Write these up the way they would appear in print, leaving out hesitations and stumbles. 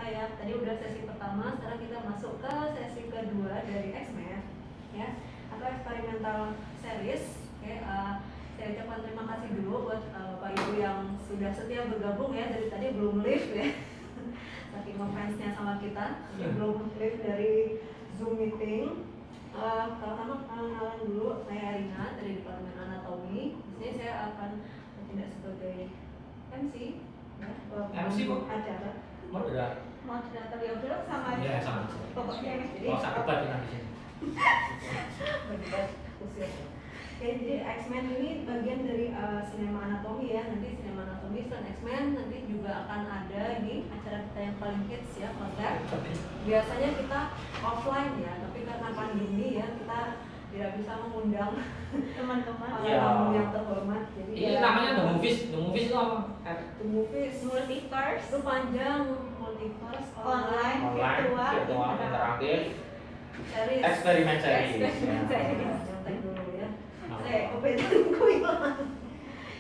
kita ya. Tadi udah sesi pertama, sekarang kita masuk ke sesi kedua dari X-Men ya, atau eksperimental series. Oke, saya ucapkan terima kasih dulu buat Bapak Ibu yang sudah setia bergabung ya, dari tadi belum leave ya. Saking fansnya sama kita, belum leave dari Zoom meeting. Pertama kenalan dulu, saya Rina dari Departemen Anatomi. Di sini saya akan bertindak sebagai MC ya, MC bu? acara. Moderator ya udah sama aja. Iya sama. Pokoknya jadi. Kalau sakit banget di sini. Berdebat khusus. Oke, jadi X-Men ini bagian dari sinema anatomi ya. Nanti sinema anatomi selain X-Men nanti juga akan ada ini acara kita yang paling hits ya, konser. Biasanya kita offline ya, tapi karena pandemi ya kita tidak bisa mengundang teman-teman yang terhormat. Jadi ini namanya The Movies. The Movies itu apa? The Movies Multiverse itu panjang, Multiverse online virtual interaktif series. Eksperimen series. Jangan dulu ya. Saya komentarku hilang.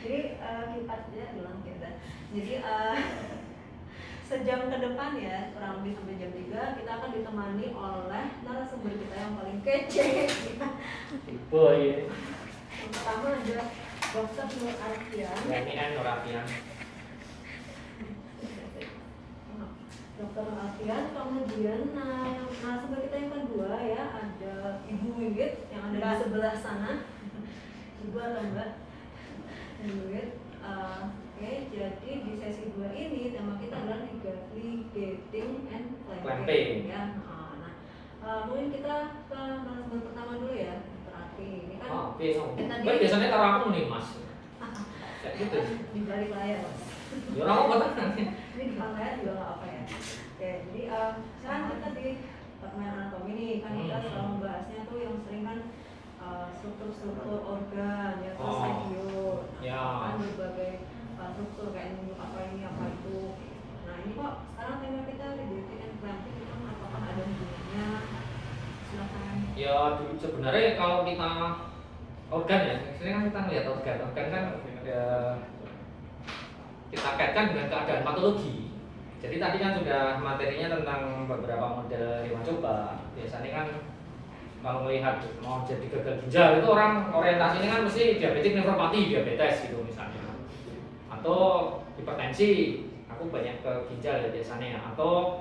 Jadi kita ya hilang kita. Jadi sejam ke depan ya, kurang lebih sampai jam 3 kita akan ditemani oleh narasumber kita yang paling kece. Tipe ya. Yang pertama ada Dr. Nur Arfian. Ya, Nur Arfian. Dr. Nur Arfian, kemudian narasumber kita yang kedua ya ada Ibu Wiwit yang ada di sebelah sana. Ibu atau Mbak? Ibu Wiwit. Oke, jadi di sesi 2 ini tema kita adalah ligating and clamping ya. Mungkin kita ke narasumber pertama dulu ya, berarti ini kan Kan biasanya taruh aku nih mas. Kayak gitu. di balik layar mas. Ya orang apa nanti? Ini di balik layar juga nggak apa ya. Oke, jadi sekarang kita di Departemen Anatomi ini kan kita selalu membahasnya tuh yang sering kan struktur-struktur organ ya, terus video, kan berbagai struktur kayak nunjuk apa ini apa itu. Nah ini kok sekarang tema kita ligating and clamping itu apakah ada hubungannya? Silakan. Ya sebenarnya kalau kita organ ya, sering kan kita ngelihat organ kan ya, kita kaitkan dengan keadaan patologi. Jadi tadi kan sudah materinya tentang beberapa model hewan coba. Biasanya kan kalau melihat mau jadi gagal ginjal itu orang orientasinya kan mesti diabetik nefropati, diabetes gitu misalnya. Atau hipertensi, aku banyak ke ginjal ya biasanya. Atau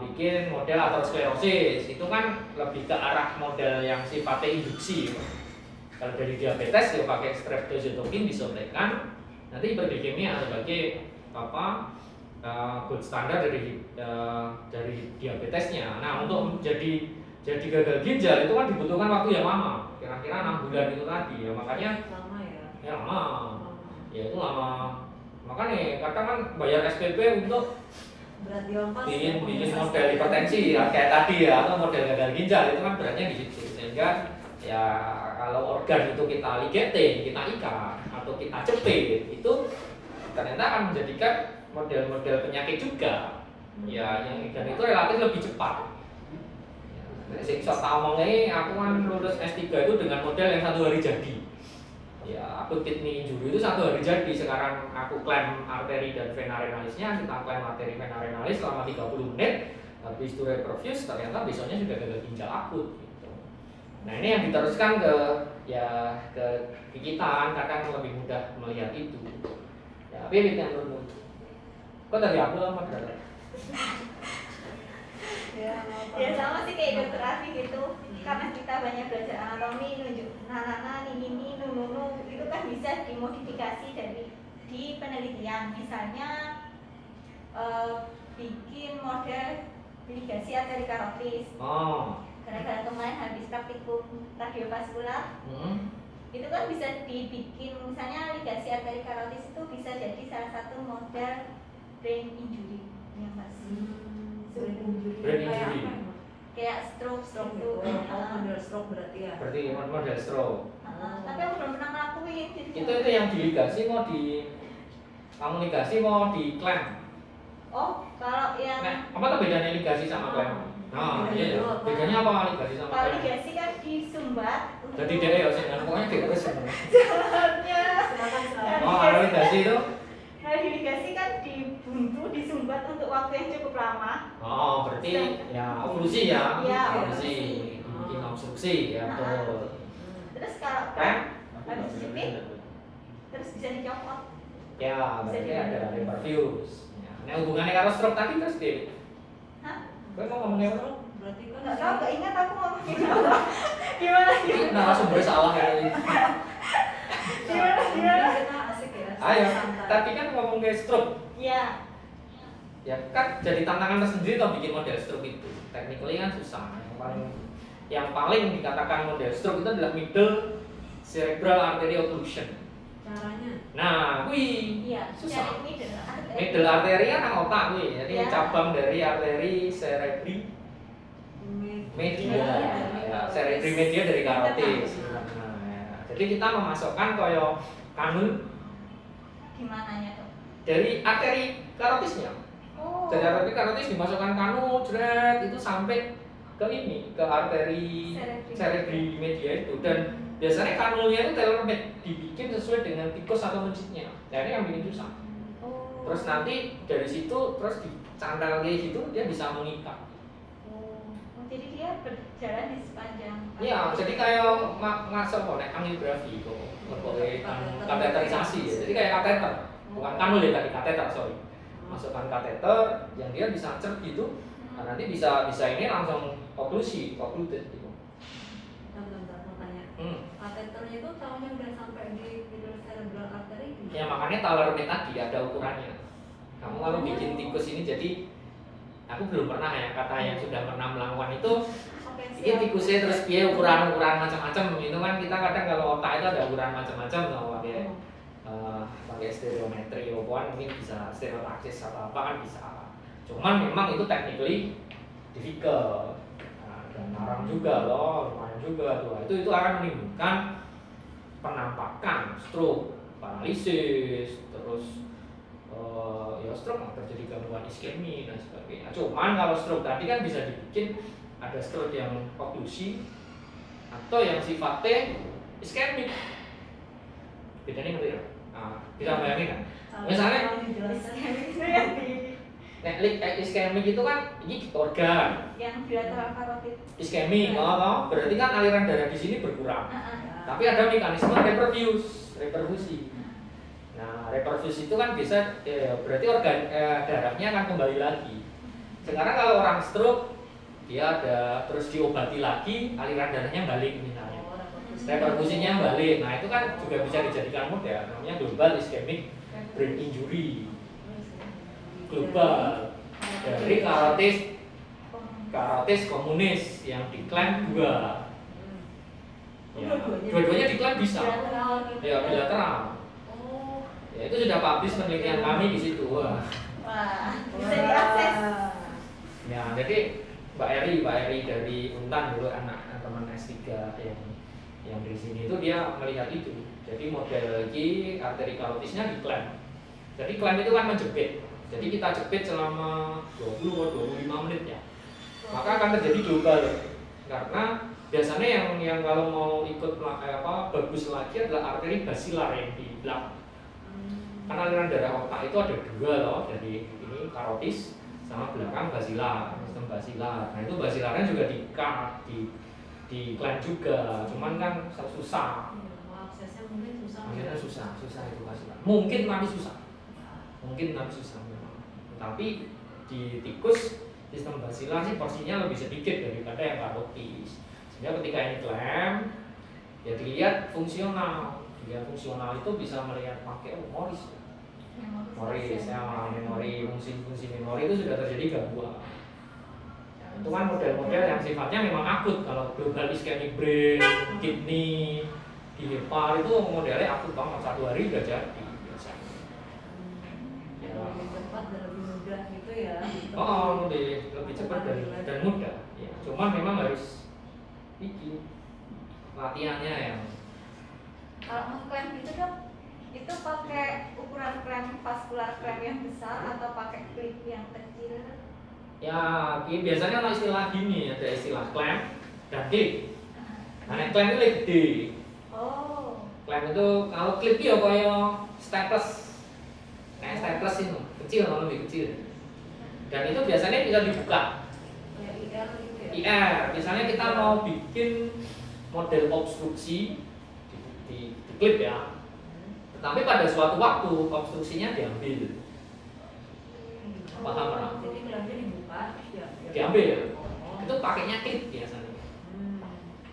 bikin model aterosklerosis, itu kan lebih ke arah model yang sifatnya induksi. Kalau dari diabetes ya pakai streptozotocin disuntikkan, nanti hiperglikemia sebagai gold standar dari diabetesnya. Nah untuk jadi gagal ginjal itu kan dibutuhkan waktu yang lama, kira-kira 6 bulan itu tadi ya, makanya lama ya. Ya lama. Ya itu lama. Makanya kadang kan bayar SPP untuk bikin model hipertensi ya kayak tadi ya, atau model gagal ginjal itu kan beratnya di situ. Sehingga ya kalau organ itu kita ligating, kita ikat atau kita cepit, itu ternyata akan menjadikan model-model penyakit juga. Ya yang dan itu relatif lebih cepat. Sing iso tak omongi, aku kan lulus S3 itu dengan model yang 1 hari jadi. Ya, aku kidney injury itu 1 hari jadi. Sekarang aku klaim arteri dan vena renalisnya, kita klaim arteri vena renalis selama 30 menit. Habis itu reperfuse, ternyata besoknya sudah gagal ginjal akut gitu. Nah, ini yang diteruskan ke kita kan kadang lebih mudah melihat itu. Ya, pilih yang menurutmu. Kok dari aku apa berarti? Ya sama sih kayak dokter Afi gitu. Karena kita banyak belajar anatomi, nunjuk nana, ini, nunu, itu kan bisa dimodifikasi di penelitian. Misalnya bikin model ligasi arteri karotis. Gara-gara kemarin habis praktikum kardiovaskular, itu kan bisa dibikin, misalnya ligasi arteri karotis itu bisa jadi salah satu model brain injury yang masih. Brain injury. Kayak stroke itu. Model stroke berarti ya. Berarti model stroke. Tapi aku belum pernah ngelakuin. Itu yang diligasi kamu ligasi mau di klaim. Oh, kalau yang apa tuh bedanya ligasi sama klaim? Nah, iya ya. Bedanya apa ligasi sama klaim? Kalau ligasi kan disumbat. Jadi dia ya pokoknya dia terus. Jalannya. Silakan. Oh, ligasi itu Harus kalau di ligasi kan dibuntu, disumbat untuk waktu yang cukup lama. Oh, berarti ya obstruksi ya? Iya, obstruksi. Bikin obstruksi ya, betul. Terus kalau habis dijepit, terus bisa dicopot. Ya, berarti ada reperfuse. Ya. Nah, hubungannya karo stroke tadi terus deh. Hah? Gue mau ngomongnya apa? Berarti kan Nggak tahu, nggak ingat aku ngomongin apa. Gimana? Ini narasumber salah ya ini. Gimana? Kita asik ya. Ayo, santai. tadi kan ngomong kayak stroke. Iya. Ya kan jadi tantangan tersendiri kalau bikin model stroke itu. Technically kan susah. Yang paling dikatakan model stroke itu adalah middle cerebral artery occlusion. Caranya. Nah, wih, Iya. susah. Cari middle. Middle artery kan otak wih, jadi Ya. cabang dari arteri cerebri media, ya, cerebri media dari karotis. Nah, ya. Jadi kita memasukkan koyo kanul Gimana tuh? dari arteri karotisnya. Oh. Dari arteri karotis dimasukkan kanul, jret, itu sampai ke ini, ke arteri cerebri media itu. Dan biasanya kanulnya itu tailor-made, dibikin sesuai dengan tikus atau mencitnya. Nah, ini yang bikin susah. Oh. Terus nanti dari situ terus dicandal kayak gitu dia bisa mengikat. Oh, jadi dia berjalan di sepanjang. Iya, jadi kayak ngasal kok nek angiografi kok, kateterisasi ya. Jadi kayak kateter, bukan kanul ya tadi kateter, sorry. Masukkan kateter yang dia bisa cert gitu. Nah, nanti bisa ini langsung occluded gitu. Bentar, mau tanya. Kateternya itu tahunya udah sampai di middle cerebral artery. Ya makanya tailor-made tadi ada ukurannya. Kamu kalau bikin tikus ini jadi aku belum pernah ya, kata yang sudah pernah melakukan itu ini tikusnya terus piye ukuran macam-macam itu kan kita kadang kalau otak itu ada ukuran macam-macam kalau pakai stereometri opan mungkin bisa stereotaxis atau apa kan bisa. Cuman memang itu technically difficult. Nah, dan larang juga loh, lumayan juga tuh. Itu akan menimbulkan penampakan stroke, paralisis, terus ya stroke terjadi gangguan iskemi dan sebagainya. Cuman kalau stroke tadi kan bisa dibikin ada stroke yang oklusi atau yang sifatnya iskemik. Bedanya ngerti ya? Nah, bisa bayangin kan? Misalnya iskemik itu kan ini organ. Yang bilateral karotid. Iskemik, berarti kan aliran darah di sini berkurang. Tapi ada mekanisme reperfusi. Nah, reperfusi itu kan bisa berarti organ darahnya akan kembali lagi. Sekarang kalau orang stroke dia ada terus diobati lagi, aliran darahnya balik misalnya. Reperfusinya balik. Nah, itu kan juga bisa dijadikan model namanya global ischemic brain injury. Global dari karotis komunis yang diklaim 2. Ya, dua-duanya diklaim bisa. Ya, bilateral. Ya, itu sudah publish penelitian kami di situ. Wah, bisa diakses. Ya, jadi Mbak Eri dari Untan dulu anak teman S3 yang di sini itu dia melihat itu. Jadi model ini arteri karotisnya diklaim. Jadi klaim itu kan menjepit. Jadi kita jepit selama 20-25 menit ya. Maka akan terjadi global. Karena biasanya yang kalau mau ikut bagus lagi adalah arteri basilar yang di belakang. Karena aliran darah otak itu ada 2 loh, dari ini karotis sama belakang basilar, sistem basilar. Nah itu basilarnya juga di klaim juga, cuman kan susah. Aksesnya mungkin susah. Akhirnya susah itu basilar. Mungkin tapi susah memang. Tapi di tikus sistem basilar sih porsinya lebih sedikit daripada yang karotis. Sehingga ketika ini klaim, ya dilihat fungsional. Dia fungsional itu bisa melihat pakai memoris. Memori, fungsi memori itu sudah terjadi gangguan. Ya, itu kan model-model yang sifatnya memang akut. Kalau global ischemic brain, kidney, di hepar itu modelnya akut banget, 1 hari udah jadi biasanya. Ya. Lebih cepat dan lebih mudah gitu ya. Oh, lebih cepat dan mudah. Ya, cuman memang harus latihannya yang. Kalau mau klaim gitu dok, itu pakai ukuran klem vaskular klem yang besar atau pakai klip yang kecil? Ya, biasanya ada istilah gini, ada istilah klem dan klip. Nah, klem itu lebih gede. Oh. Klem itu kalau klip ya kayak staples. Nah, staples karsinoma, kecil malah lebih kecil. Dan itu biasanya bisa dibuka. IR, misalnya kita mau bikin model obstruksi di klip ya, tetapi pada suatu waktu obstruksinya diambil. Paham kan? Jadi gelamnya dibuka, diambil. Itu pakainya klip biasanya.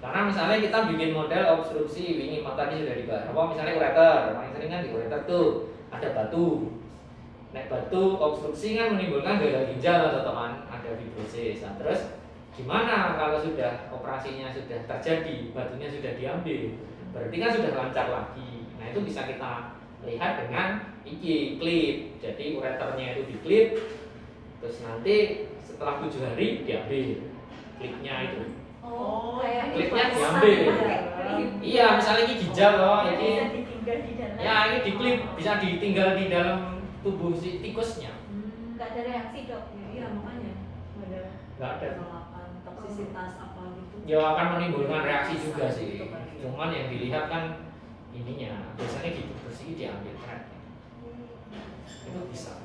Karena misalnya kita bikin model obstruksi, ini tadi sudah dibahas. Apa misalnya ureter, paling sering kan di ureter tuh ada batu. Naik batu obstruksi kan menimbulkan gagal ginjal atau teman, ada fibrosis. Nah, terus gimana kalau sudah operasinya sudah terjadi, batunya sudah diambil, berarti kan sudah lancar lagi. Nah itu bisa kita lihat dengan iki klip. Jadi ureternya itu diklip, terus nanti setelah 7 hari diambil klipnya itu. Oh, kayak klipnya diambil. Iya, misalnya ini ginjal loh, ini bisa ditinggal di dalam. ya ini diklip, bisa ditinggal di dalam tubuh si tikusnya. Nggak ada reaksi dok. Iya makanya Nggak ada. penolakan toksisitas apa gitu. Ya akan menimbulkan reaksi juga sih. Cuman yang dilihat kan ininya, biasanya gitu bersih diambil thread. Itu bisa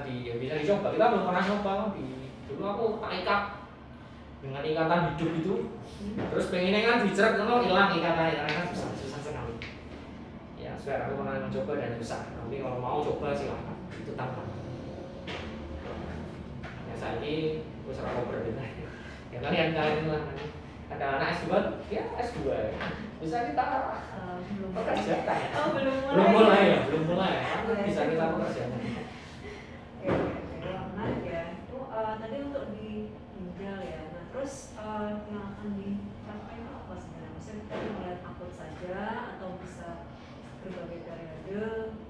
dicoba. Kita belum pernah coba dulu aku tak ikat dengan ikatan hidup itu. Terus pengennya kan diceret kan hilang ikatannya, karena kan susah sekali. Ya sudah aku pernah mencoba dan susah. Tapi kalau mau coba silakan. Itu tanpa. Ya saya ini usaha cover gitu. Ya kalian lah. Ada anak S2, ya S2 bisa kita pekerjakan. Oh belum Belum mulai. Bisa kita pekerjakan. Oke, menarik ya. Itu tadi untuk di ginjal ya. Nah terus yang akan dicapai itu apa sebenarnya? Maksudnya kita melihat akut saja atau bisa berbagai periode?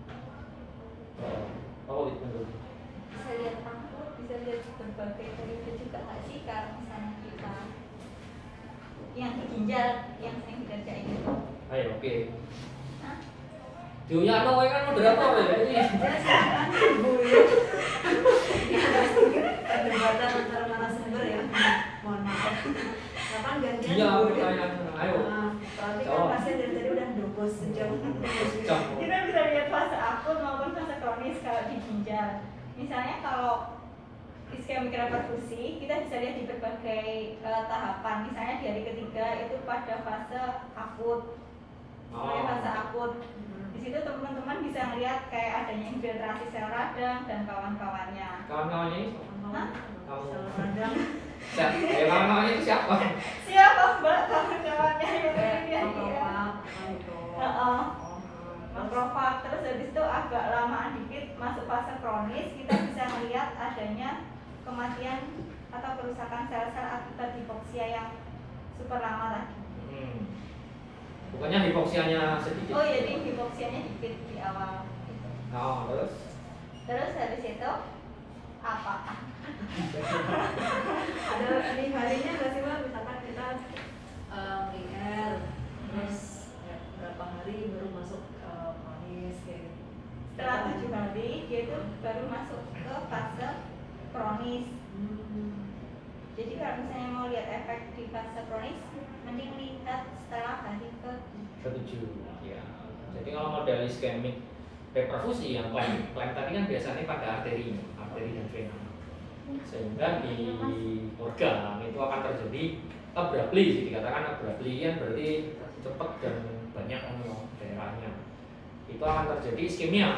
Oh itu dulu. bisa lihat akut, bisa lihat berbagai periode juga nggak sih kalau misalnya kita yang di ginjal yang sering dikerjain itu. Ayo oke. Dunia no kan moderator ya ini. Silakan Bu. Ini ada sedikit perdebatan antara narasumber ya. Mohon maaf. Kapan gantian Iya, Bu? pertanyaan. Ayo. Berarti kan pasien dari tadi udah dopos sejam. Kita bisa lihat fase akut maupun fase kronis kalau di ginjal. Misalnya kalau iskemik reperfusi, kita bisa lihat di berbagai tahapan. Misalnya di hari ketiga itu pada fase akut, fase akut. Di situ teman-teman bisa melihat kayak adanya infiltrasi sel radang dan kawan-kawannya. Kawan-kawannya ini? Hah? Kamu. Radang. Kawan-kawannya itu siapa? Siapa mbak kawan-kawannya yang dia? Makrofag. Terus habis itu agak lama dikit masuk fase kronis, kita bisa melihat adanya kematian atau kerusakan sel-sel akibat hipoksia yang super lama tadi. Bukannya hipoksianya sedikit? Oh jadi hipoksianya dikit di awal. Oh terus? Terus habis itu apa? Ada harinya nggak sih Mbak? Misalkan kita IR, terus berapa hari baru masuk kronis kayak gitu. Setelah 7 hari dia itu baru masuk ke fase kronis. Jadi kalau misalnya mau lihat efek di fase kronis, mending lihat setelah hari ke-7 ya. Jadi kalau model iskemik reperfusi yang klaim tadi kan biasanya pada arteri dan vena. Sehingga di organ itu akan terjadi abruptly, dikatakan abruptly kan berarti cepat dan banyak daerahnya. Itu akan terjadi iskemia.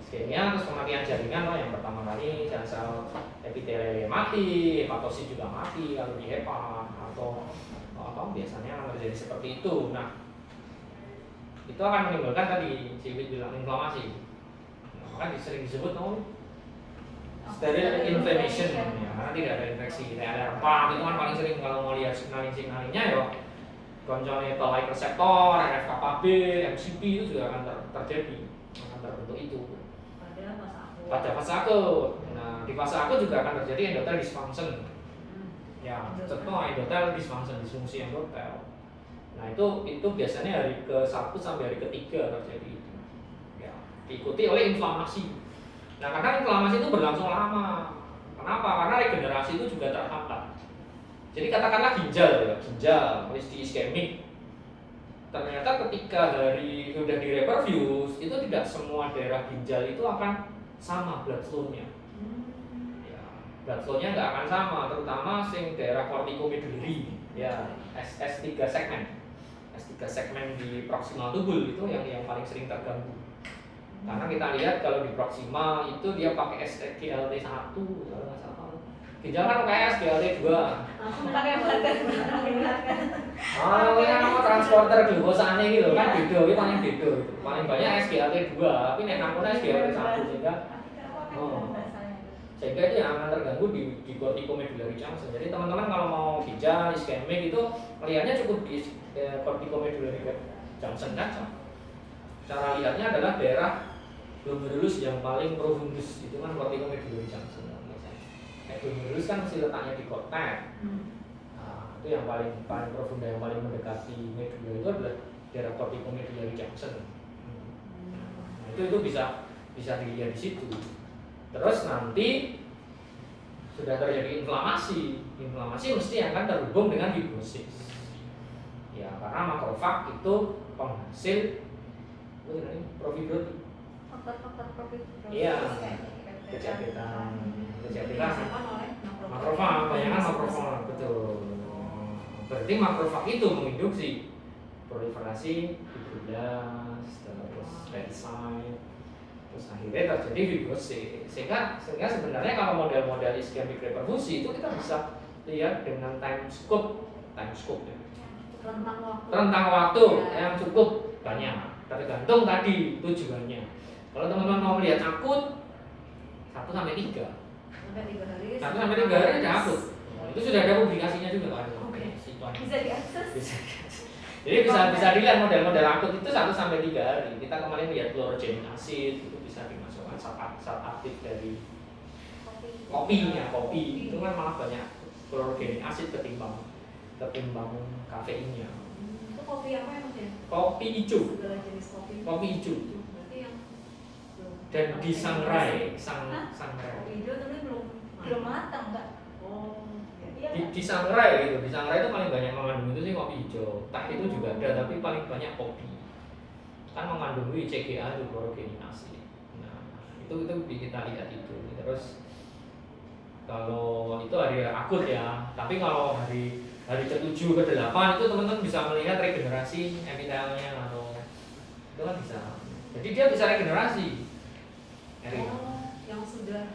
Terus kematian jaringan loh, yang pertama kali sel epitelial mati, hepatosit juga mati kalau di hepa atau biasanya akan terjadi seperti itu. Nah, itu akan menimbulkan tadi Ciwit bilang inflamasi. Nah, maka sering disebut steril inflammation ya, karena tidak ada infeksi. TLR4 itu kan paling sering kalau mau lihat signaling-signalingnya ya koncone toll-like reseptor, NF-kappa B, MCP itu juga akan terjadi, akan terbentuk itu. Pada fase akut. Nah, di fase akut juga akan terjadi endotel dysfunction. Ya, contoh endotel dysfunction, disfungsi endotel. Nah, itu biasanya hari ke-1 sampai hari ke-3 terjadi itu. Ya, diikuti oleh inflamasi. Nah, karena inflamasi itu berlangsung lama. Kenapa? Karena regenerasi itu juga terhambat. Jadi katakanlah ginjal wis di iskemik. ternyata ketika hari sudah direperfuse itu tidak semua daerah ginjal itu akan sama blood flow-nya. Ya, blood flow-nya nggak akan sama, terutama sing daerah corticomedullary, ya S3 segmen. S3 segmen di proximal tubul itu yang paling sering terganggu. Karena kita lihat kalau di proximal itu dia pakai SGLT1 kalau nggak salah. Ginjal kan pakai SGLT2. Pakai marker. Oh, ini nama transporter glukosane gitu kan beda, ini paling beda. Paling banyak SGLT2, tapi nek namanya SGLT1 sehingga sehingga itu yang akan terganggu di corticomedullary junction. Jadi teman-teman kalau mau ginjal iskemik itu lihatnya cukup di corticomedullary junction saja. Cara lihatnya adalah daerah glomerulus yang paling profundus itu kan corticomedullary junction. Glomerulus kan mesti letaknya di cortex. Nah, itu yang paling profunda, yang paling mendekati medula itu adalah daerah corticomedullary junction. Nah, itu bisa dilihat di situ. Terus nanti sudah terjadi inflamasi mesti akan terhubung dengan fibrosis. Ya, karena makrofag itu penghasil profibrotik. Faktor profibrosis. Iya. Kecapetan makrofag, kebanyakan makrofag, betul. Berarti makrofag itu menginduksi proliferasi fibroblas, terus red cell, terus akhirnya terjadi fibrosis. Sehingga sebenarnya kalau model-model iskemik reperfusi itu kita bisa lihat dengan time scope ya. Rentang waktu yang cukup banyak, tergantung tadi tujuannya. Kalau teman-teman mau melihat akut 1 sampai 3 hari. 1 sampai 3 hari ada akut. Itu sudah ada publikasinya juga kan. Bisa diakses. Jadi bisa dilihat model-model akut itu 1 sampai 3 hari. Kita kemarin lihat chlorogenic acid itu bisa dimasukkan saat aktif dari kopi itu kan malah banyak chlorogenic acid ketimbang kafeinnya. Itu kopi apa ya Mas ya? Kopi hijau. Segala jenis kopi. Kopi hijau. Berarti yang Dan di sangrai. Kopi hijau tapi belum matang, Mbak. Oh. Iya. Di sangrai gitu. Di sangrai itu paling banyak mengandung itu sih kopi hijau. Teh itu juga ada tapi paling banyak kopi. Kan mengandung CGA itu chlorogenic acid. Nah, itu kita lihat itu. Terus kalau itu hari akut ya. Tapi kalau hari ke-7 ke-8 itu teman-teman bisa melihat regenerasi epitelnya atau itu kan bisa. Jadi dia bisa regenerasi. Yang sudah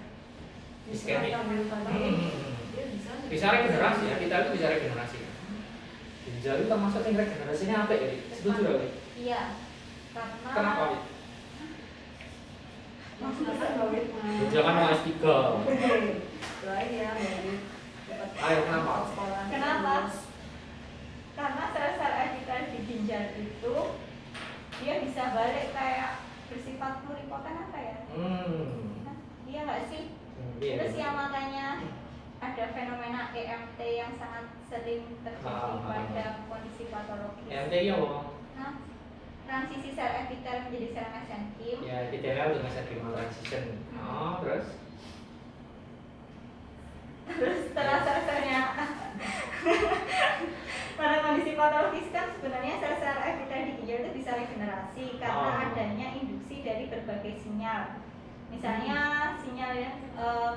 iskemik. Dia Bisa regenerasi ya, kita itu bisa regenerasi. Ginjal itu termasuk yang regenerasinya apa ya? Setuju lagi? Iya. Karena Kenapa? Ginjal kan mau S3. Ayo kenapa? Kenapa? Karena sel-sel epitel di ginjal itu dia bisa balik kayak bersifat pluripoten apa ya? Iya nggak sih? Terus yang makanya ada fenomena EMT yang sangat sering terjadi pada kondisi patologis. EMT ya apa? Nah, transisi sel epitel menjadi sel mesenkim. Ya, epithelial dengan mesenkimal transition. Oh, terus setelah sel-selnya pada kondisi patologis kan sebenarnya sel-sel epitel di ginjal itu bisa regenerasi karena adanya induksi dari berbagai sinyal. Misalnya sinyal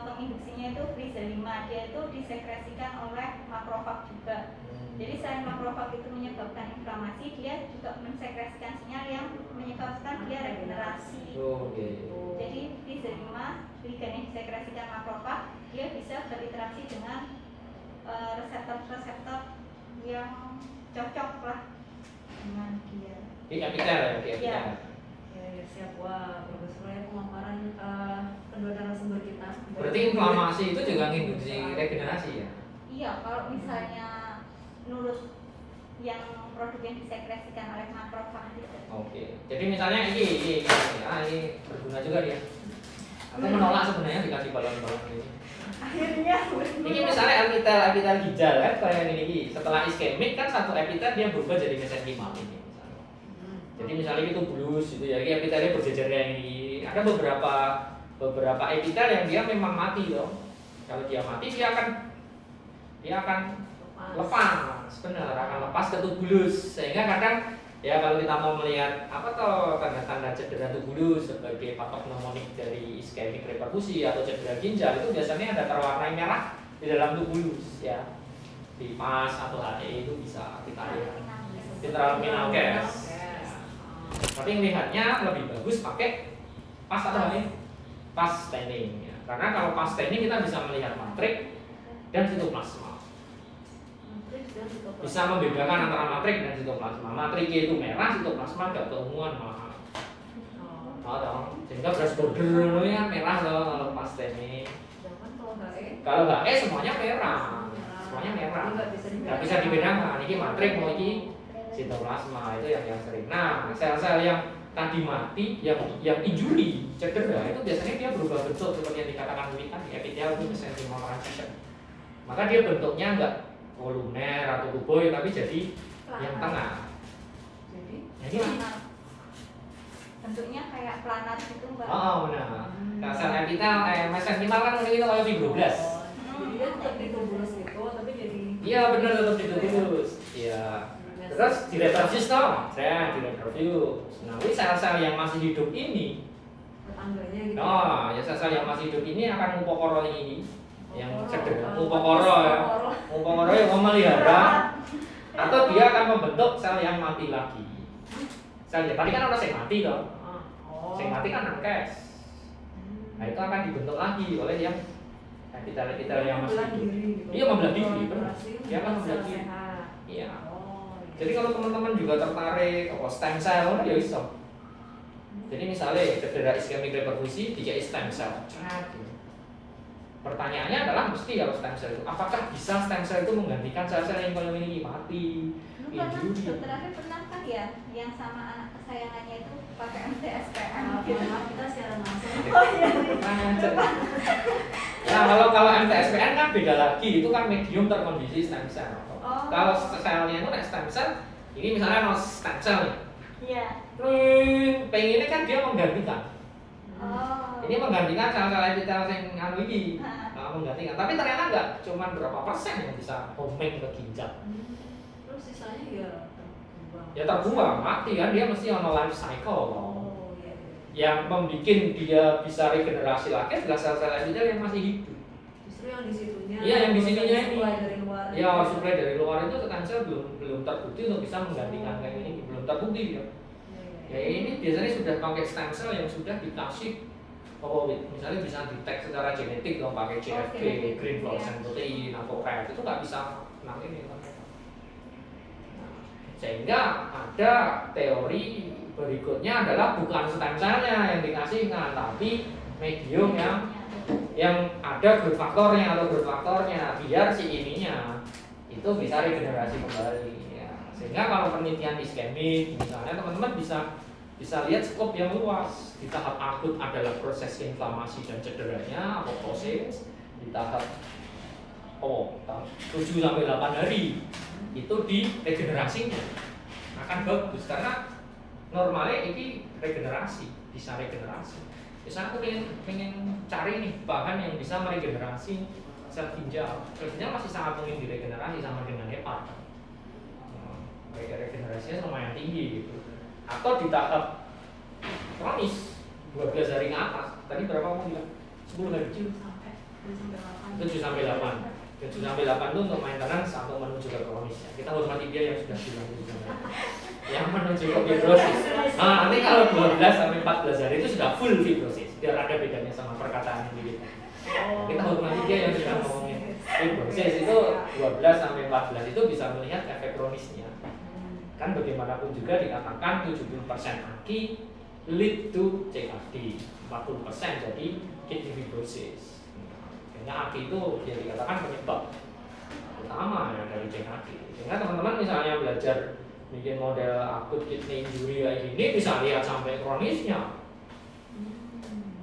penginduksinya itu Freezer 5, dia itu disekresikan oleh makrofag juga. Jadi selain makrofag itu menyebabkan inflamasi, dia juga mensekresikan sinyal yang menyebabkan dia regenerasi. Jadi Freezer 5 ligan yang disekresikan makrofag, dia bisa berinteraksi dengan reseptor-reseptor yang cocok lah dengan dia. di epitel ya, di epitel. Ya, siap. Wah, bagus sekali pemaparan kedua narasumber kita. Berarti inflamasi itu juga nginduksi regenerasi ya? Iya, kalau misalnya menurut yang produk yang disekresikan oleh makrofag itu. Oke. Jadi misalnya ini berguna juga dia. Aku menolak sebenarnya dikasih balon-balon ini. Akhirnya Ini misalnya epitel ginjal kan kayak ini. Setelah iskemik kan satu epitel dia berubah jadi mesenkimal ini. Jadi misalnya itu bulus gitu ya, ini epitelnya berjejer kayak ini. Ada beberapa epitel yang dia memang mati loh. Kalau dia mati dia akan lepas, benar akan lepas ke tubulus. Sehingga kadang Ya kalau kita mau melihat apa toh tanda-tanda cedera tubulus sebagai patok mnemonik dari iskemik reperfusi atau cedera ginjal itu biasanya ada terwarnai merah di dalam tubulus ya. Di PAS atau HE itu bisa kita lihat. Intraluminal gas. Tapi melihatnya lebih bagus pakai PAS atau HE? PAS staining ya. Karena kalau PAS staining kita bisa melihat matrik dan sitoplasma. Bisa membedakan antara matrik dan sitoplasma. Matriknya itu merah, sitoplasma nggak keunguan malah. Oh dong. Sehingga beras border ya merah loh kalau PAS staining. Kalau HE semuanya merah. Semuanya merah. Nggak bisa dibedakan. Ini matrik mau ini sitoplasma itu yang sering. Nah, sel-sel yang tadi mati, yang injury, cedera itu biasanya dia berubah bentuk seperti yang dikatakan Wili tadi, epithelial to mesenchymal transition. Maka dia bentuknya enggak koluner atau kuboid tapi jadi yang tengah. Jadi bentuknya kayak planar gitu Mbak. Oh benar. Nah, sel epithelial, mesenchymal kan ini kita kayak fibroblas. Jadi dia tetap di tubulus itu, tapi jadi. Iya benar tetap di tubulus. Iya. Terus di retrofuse toh, saya di retrofuse. Nah, ini sel-sel yang masih hidup ini, tetangganya gitu. oh, ya sel-sel yang masih hidup ini akan mupokoro ini, yang cedera, mupokoro ya, mupokoro yang memelihara, atau dia akan membentuk sel yang mati lagi. Sel tadi kan orang yang mati toh, yang mati kan angkes. Nah itu akan dibentuk lagi oleh yang epithelial yang masih hidup. Iya membelah diri, benar. Dia akan membelah diri. Iya. Jadi kalau teman-teman juga tertarik stem cell ya bisa. Jadi misalnya cedera iskemik reperfusi dikai stem cell. Pertanyaannya adalah mesti kalau stem cell itu apakah bisa stem cell itu menggantikan sel-sel yang kalau ini mati? Dulu dokter Afif pernah kan ya yang sama anak kesayangannya itu pakai MTSPN. Kita siaran langsung. Oh iya. Nah kalau MTSPN kan beda lagi, itu kan medium terkondisi stem cell. Kalau selnya itu stem cell, ini misalnya mau stem cell nih. Iya. Pengennya kan dia menggantikan. Ini menggantikan sel-sel epithelial yang ini, menggantikan. Tapi ternyata enggak, cuma berapa persen yang bisa homing ke ginjal. Terus sisanya ya terbuang. Ya terbuang, mati kan dia mesti on life cycle. Iya. Yang membuat dia bisa regenerasi lagi adalah sel-sel epithelial yang masih hidup. Justru yang di situnya. Iya, yang di sininya ini. Dari luar. Ya, suplai dari luar itu stem cell belum terbukti untuk bisa menggantikan kayak ini, belum terbukti dia. Ya ini biasanya sudah pakai stem cell yang sudah dikasih misalnya bisa detect secara genetik dong pakai CFP, green fluorescent protein atau red itu nggak bisa ini. Sehingga ada teori berikutnya adalah bukan stem cellnya yang dikasihkan, tapi medium yang ada growth faktornya atau growth faktornya biar si ininya itu bisa regenerasi kembali. Ya. Sehingga kalau penelitian iskemik misalnya teman-teman bisa lihat skop yang luas. Di tahap akut adalah proses inflamasi dan cederanya, apoptosis. Di tahap 7 sampai 8 hari itu di regenerasinya akan bagus karena normalnya ini regenerasi, bisa regenerasi. Misalnya aku pengen cari nih bahan yang bisa meregenerasi sel ginjal. Sel ginjal masih sangat mungkin diregenerasi sama dengan hepat. Regenerasinya lumayan tinggi gitu. Atau di tahap kronis 12 hari ke atas. Tadi berapa kamu bilang? 10 hari. 7 sampai 8. 7 sampai 8 itu untuk maintenance atau menuju ke kronis. Kita hormati dia yang sudah bilang itu yang menuju ke fibrosis. Nah, nanti kalau 12 sampai 14 hari itu sudah full fibrosis. Biar ada bedanya sama perkataan ini. Kita hormati dia yang sudah ngomongin fibrosis itu 12 sampai 14 itu bisa melihat efek kronisnya. Kan bagaimanapun juga dikatakan 70% aki lead to CKD, 40% jadi kidney fibrosis. Karena aki itu dia dikatakan penyebab utama ya dari CKD. Sehingga teman-teman misalnya belajar bikin model akut kidney injury kayak gini bisa lihat sampai kronisnya.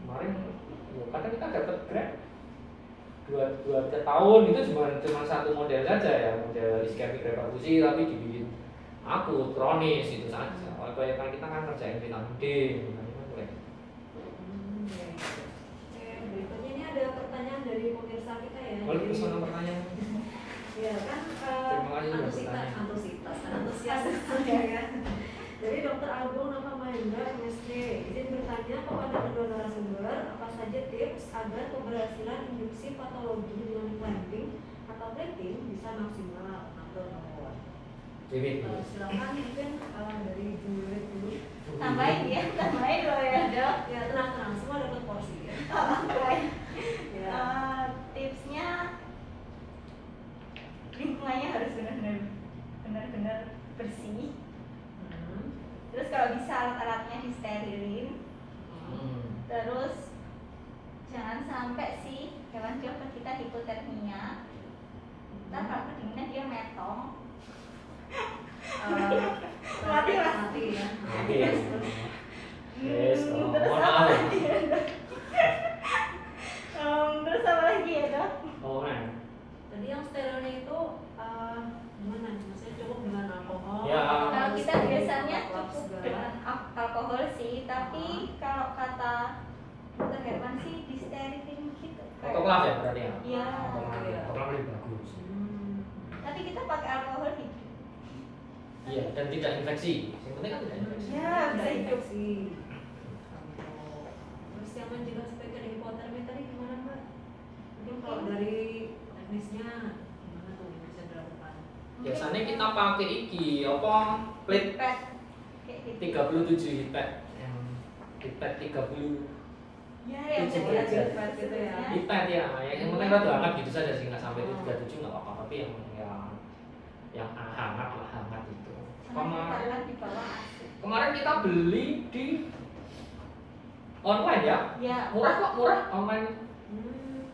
Kemarin kadang kita dapat grade 2 tahun itu cuma satu model saja ya, model iskemik reperfusi tapi dibikin akut kronis itu saja. Kalau kita kan kerjain vitamin D, boleh. Berikutnya ini ada pertanyaan dari pemirsa kita ya. Boleh pesan pertanyaan. Ya kan Terima kasih sudah bertanya. antusias ya kan. Dr. Agung Nova Mahendra, MSc. Izin bertanya kepada kedua narasumber, apa saja tips agar keberhasilan induksi patologi dengan clamping atau plating bisa maksimal? Silakan mungkin dari Bu Wiwit dulu. Tambahin loh ya dok. Ya tenang, semua dapat porsi ya. Ya. Tipsnya lingkungannya harus benar-benar bersih. Terus kalau bisa alat-alatnya disterilin. Terus jangan sampai si hewan dokter kita hipotermia. Ntar kalau kedinginan dia metong. Mati ya. Terus apa lagi ya dok? Terus apa lagi ya dok? Tadi yang sterilnya itu gimana? Maksudnya cukup dengan alkohol? Ya. Kalau kita biasanya cukup dengan alkohol sih, tapi kalau kata dokter Herman sih disterilin gitu. Autoklaf ya berarti ya? Iya. Autoklaf lebih bagus. Tapi kita pakai alkohol hidup. Iya, dan tidak infeksi. Yang penting kan tidak infeksi. Ya, bisa hidup sih. Terus yang mencegah supaya tidak hipotermia tadi gimana Mbak? Mungkin kalau dari teknisnya gimana tuh yang bisa dilakukan? Biasanya kita pakai plate 37 heat pad. Yang heat pad 30. Ya, yang jadi heat pad gitu ya. Heat pad ya, yang penting rada hangat gitu saja sih, nggak sampai 37 nggak apa-apa, tapi yang hangat itu. Kemarin kita beli di online ya? Ya. Murah online.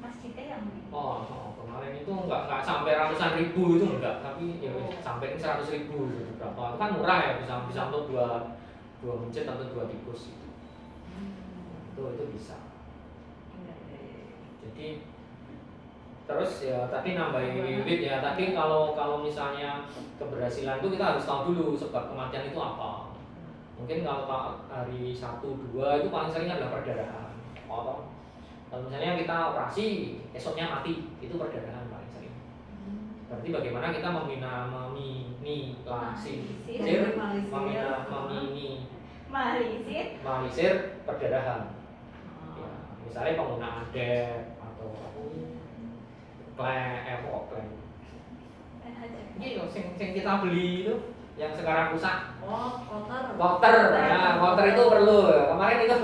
Masjidnya yang Kemarin itu nggak sampai ratusan ribu itu enggak, tapi ya sampai 100.000 gitu berapa. Itu kan murah ya, bisa untuk dua mencet atau 2 tikus itu. Itu bisa. Jadi terus ya tadi nambahin Wiwit ya, tadi kalau misalnya keberhasilan itu kita harus tahu dulu sebab kematian itu apa. Mungkin kalau hari 1, 2 itu paling sering adalah perdarahan. Kalau misalnya kita operasi esoknya mati, itu perdarahan paling sering. Berarti bagaimana kita meminimalisir perdarahan. Ya, misalnya penggunaan DEP atau klaim. Iya, yang kita beli itu yang sekarang rusak. Kloter. Ya, kloter itu perlu. Kemarin itu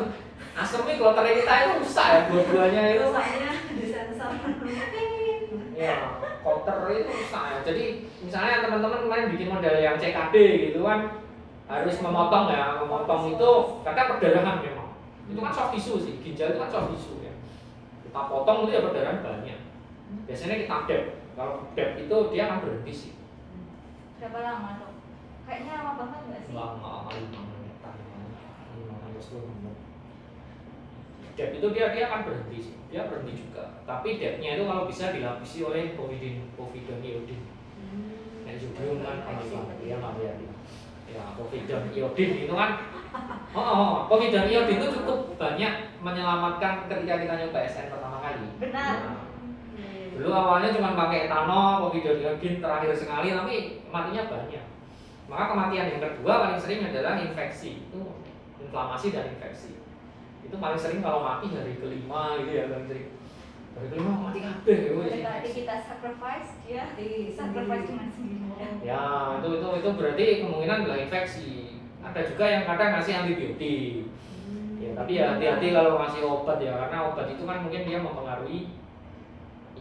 asemi kloter kita itu rusak ya, dua-duanya itu. Rusaknya disensor. Ya, kloter itu rusak ya. Jadi misalnya teman-teman kemarin bikin model yang CKD gitu kan, harus memotong itu karena perdarahan memang. Itu kan soft tissue sih, ginjal itu kan soft tissue ya. Kita potong itu ya perdarahan banyak. Biasanya kita dep. Kalau dep itu dia akan berhenti sih. Berapa lama dok? Kayaknya lama banget nggak sih? Lama, 5 menit, 10 menit. Dep itu dia akan berhenti sih. Dia berhenti juga. Tapi depnya itu kalau bisa dilapisi oleh povidone iodine. Jodium kan dia nggak lihat ya. Povidone iodine itu kan. Povidone iodine itu cukup banyak menyelamatkan ketika kita nyoba SN pertama kali. Benar. Dulu awalnya cuma pakai etanol, povidone iodine terakhir sekali, tapi matinya banyak. Maka kematian yang kedua paling sering adalah infeksi, itu inflamasi dan infeksi. Itu paling sering kalau mati hari kelima gitu ya, paling sering. Hari kelima mati kabeh ya. Berarti kita sacrifice dengan sendiri. Ya, itu berarti kemungkinan adalah infeksi. Ada juga yang kadang ngasih antibiotik. Ya, tapi ya hati-hati kalau ngasih obat ya, karena obat itu kan mungkin dia mempengaruhi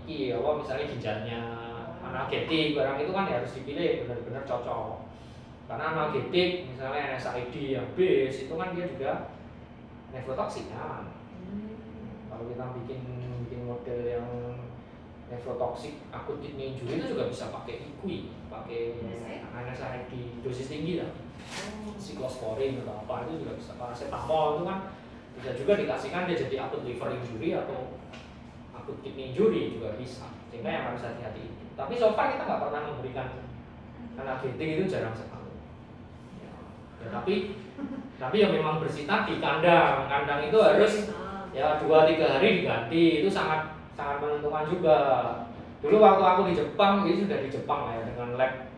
misalnya ginjalnya. Analgetik barang itu kan harus dipilih benar-benar cocok. Karena analgetik misalnya NSAID yang base itu kan dia juga nefrotoksik kan. Kalau kita bikin model yang nefrotoksik akut kidney injury itu juga bisa pakai IQI, pakai NSAID dosis tinggi lah. Siklosporin atau apa itu juga bisa. Paracetamol itu kan bisa juga dikasihkan dia jadi akut liver injury atau akut kidney injury juga bisa. Sehingga yang harus hati-hati. Tapi so far kita nggak pernah memberikan analgetik, itu jarang sekali. Ya, tapi ya memang bersih tadi kandang itu harus ya 2-3 hari diganti, itu sangat menentukan juga. Dulu waktu aku di Jepang, ini sudah di Jepang ya dengan lab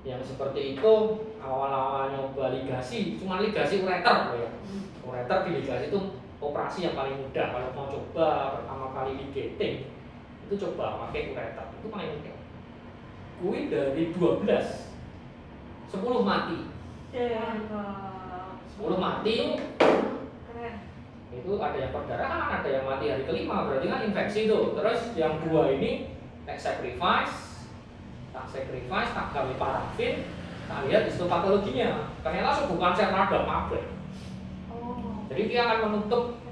yang seperti itu awal-awal nyoba ligasi, cuma ligasi ureter ya. Ureter di ligasi itu operasi yang paling mudah. Kalau mau coba pertama kali ligating itu coba pakai ureter, itu paling mudah. Gue dari 12 10 mati. 10 mati. Keren. Itu ada yang perdarahan, ada yang mati hari kelima, berarti kan infeksi tuh. Terus yang 2 ini tak sacrifice, tak gawe parafin, tak lihat histopatologinya. Ternyata bukan sel radang pabrik. Jadi dia akan menutup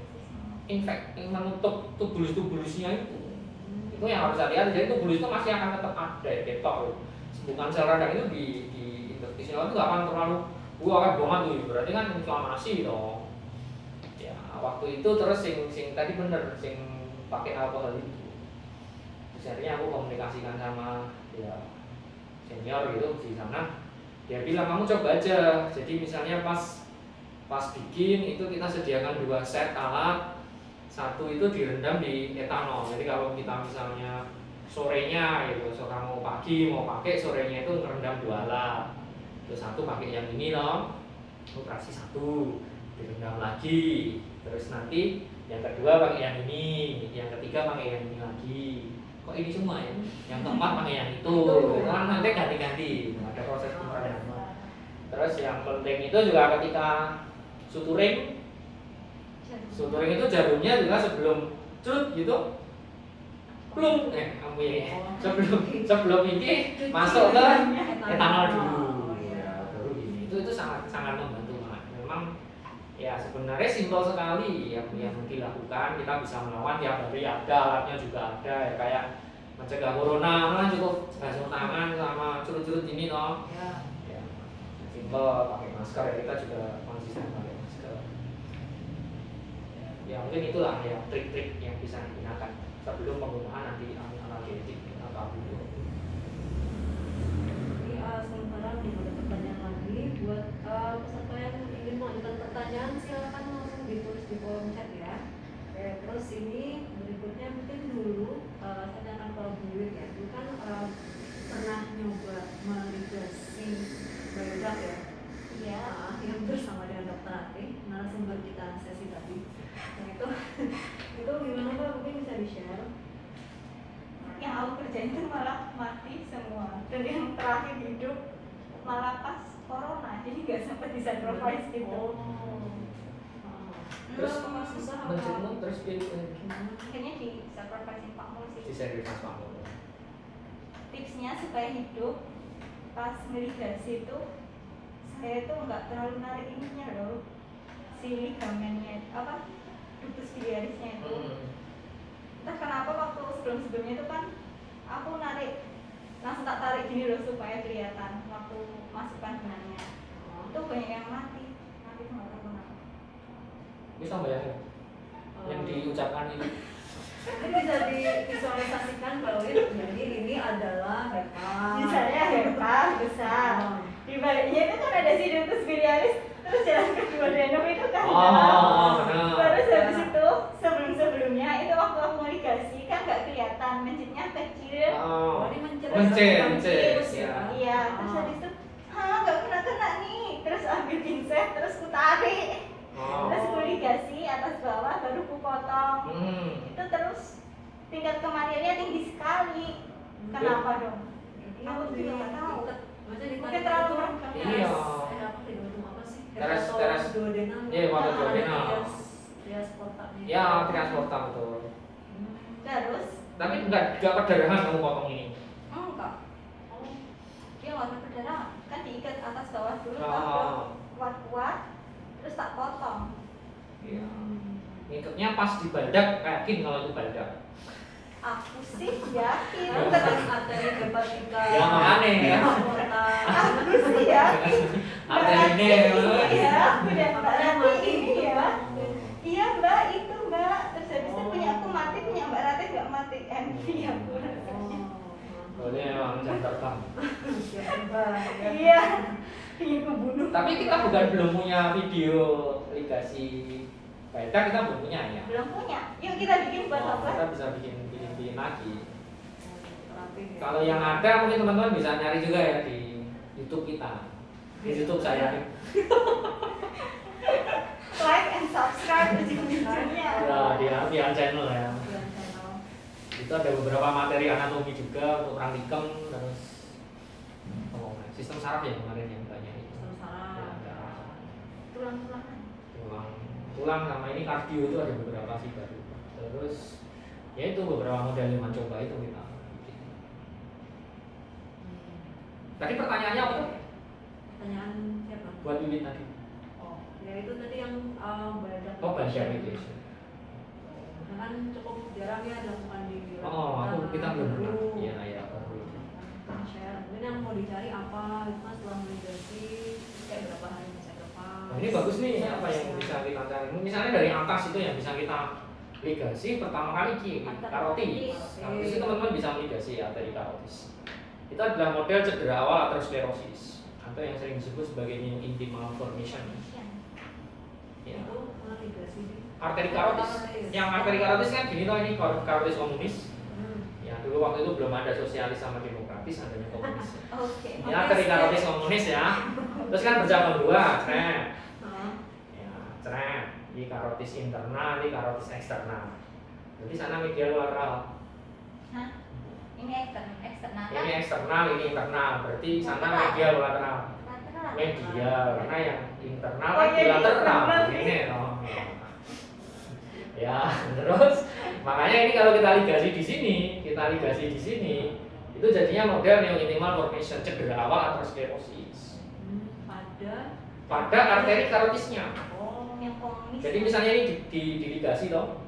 menutup tubulus-tubulusnya itu. Itu yang harus saya lihat. Jadi tubulus itu masih akan tetap ada, ketok. Bukan sel radang itu di interstisial itu nggak akan terlalu akan banget tuh. Berarti kan inflamasi dong. Ya waktu itu terus sing tadi bener sing pakai alkohol itu. Terus akhirnya aku komunikasikan sama ya senior gitu di sana, dia bilang kamu coba aja. Jadi misalnya pas bikin itu kita sediakan 2 set alat, satu itu direndam di etanol. Jadi kalau kita misalnya sorenya gitu, so kamu pagi mau pakai, sorenya itu ngerendam 2 alat. Terus satu pakai yang ini loh, operasi 1 direndam lagi. Terus nanti yang kedua pakai yang ini, yang ketiga pakai yang ini lagi. Kok ini semua ya? Yang keempat pakai yang itu. Kan nanti ganti-ganti, ada proses pemerahan. Terus yang penting itu juga ketika suturing itu jarumnya juga sebelum cut gitu. Belum sebelum ini masuk ke etanol dulu. Ya, baru gini. Itu sangat membantu banget. Memang ya sebenarnya simpel sekali yang dilakukan. Kita bisa melawan tiap hari, ada alatnya juga ada ya, kayak mencegah corona kan cukup basuh tangan sama curut-curut ini loh. Ya, simpel, pakai masker ya, kita juga konsisten pakai masker. Ya mungkin itulah ya trik-trik yang bisa digunakan sebelum penggunaan nanti analgetik atau dulu. Ini sementara ada pertanyaan lagi buat peserta yang ingin mengajukan pertanyaan, silakan langsung ditulis di kolom chat ya. Oke, terus ini berikutnya mungkin dulu saya akan kalau dulu ya, dulu kan pernah nyoba meligasi biodak ya. Iya. Yang bersama dengan Dokter Ati, narasumber kita sesi tadi. Nah itu gimana Pak? Mungkin bisa di-share. Yang aku kerjain itu malah mati semua, dan yang terakhir hidup malah pas corona, jadi nggak sempat disacrifice gitu. Terus menjenguk terus akhirnya disacrifice Pak Mul sih. Disacrifice Pak Mul. Tipsnya supaya hidup pas meligasi itu saya tuh nggak terlalu narik ininya loh, si ligamennya apa, ductus biliarisnya itu. Entah kenapa waktu sebelumnya itu kan aku narik, langsung tak tarik gini loh supaya kelihatan waktu masukkan benangnya. Itu banyak yang mati itu nggak tahu kenapa. Bisa bayangin yang diucapkan itu. Ini bisa divisualisasikan bahwa jadi ini adalah HEPA. Misalnya HEPA besar. Di baliknya itu kan ada si ductus biliaris, terus jalan ke duodenum itu kan. Terus habis itu sebelumnya itu waktu aku mau ligasi kan nggak kelihatan, mencitnya kecil. Ini mencet. Iya, terus habis itu nggak kena nih, terus ambil pinset terus ku tarik. Terus ku ligasi atas bawah baru ku potong. Itu terus tingkat kematiannya tinggi sekali. Kenapa dong? Aku juga nggak tahu. Mungkin terlalu berangkat. Iya. Teras duodenal. Iya, wadah duodenal. Trias porta. Ya, trias porta betul. Terus? Tapi enggak perdarahan kamu potong ini. Enggak. Dia nggak ada perdarahan. Kan diikat atas bawah dulu, kuat-kuat, terus tak potong. Iya. Ngikutnya pas di baldak, yakin kalau itu baldak. Aku sih yakin. Terus arteri hepatika. Ya aneh ya. Aku sih yakin. Arteri ya, udah berarti ini ya. Iya Mbak, itu Mbak. Terus habis itu punya aku mati, punya Mbak Ratih nggak mati. MV aku. Boleh memang jam terbang. Iya. Ingin kubunuh. Tapi kita belum punya video ligasi baldak, kita belum punya ya. Belum punya. Yuk kita bikin buat apa? Kita bisa bikin lagi. Kalau yang ada mungkin teman-teman bisa nyari juga ya di YouTube kita. Di YouTube saya. Like and subscribe ujung-ujungnya. Ya, di Alfian channel ya. Itu ada beberapa materi anatomi juga untuk praktikum, terus sistem saraf ya kemarin yang banyak itu. Sistem saraf. Ya, Tulang sama ini kardio itu ada beberapa sih baru. Terus ya itu beberapa model yang mencoba itu kita. Tadi pertanyaannya apa tuh? Pertanyaan siapa? Buat Wiwit tadi. Oh, ya itu tadi yang badan. Oh, badan itu. Kan cukup jarang ya dilakukan di kita belum pernah. Iya, ya baru. Share. Mungkin yang mau dicari apa? Itu kan setelah validasi kayak berapa hari bisa depan. Ini bagus nih apa yang bisa kita cari. Misalnya dari atas itu yang bisa kita ligasi pertama kali karotis. Habis itu teman-teman bisa ligasi arteri karotis. Itu adalah model cedera awal aterosklerosis atau yang sering disebut sebagai new intimal formation. Ya. Itu ligasi arteri karotis. Yang arteri karotis kan gini toh, ini karotis komunis. Ya dulu waktu itu belum ada sosialis sama demokratis, adanya komunis. Ini arteri karotis komunis ya. Terus kan bercabang dua, cret. Ya, cret. Ini karotis internal, ini karotis eksternal. Jadi sana medial lateral. Hah? Ini eksternal. Ini eksternal, ini internal. Berarti sana medial lateral. Medial, karena yang internal kan bilateral. Ini toh. Ya, terus makanya ini kalau kita ligasi di sini, itu jadinya model neo intimal formation cedera awal aterosklerosis. Pada arteri karotisnya. Oh, yang komunis. Jadi misalnya ini diligasi toh.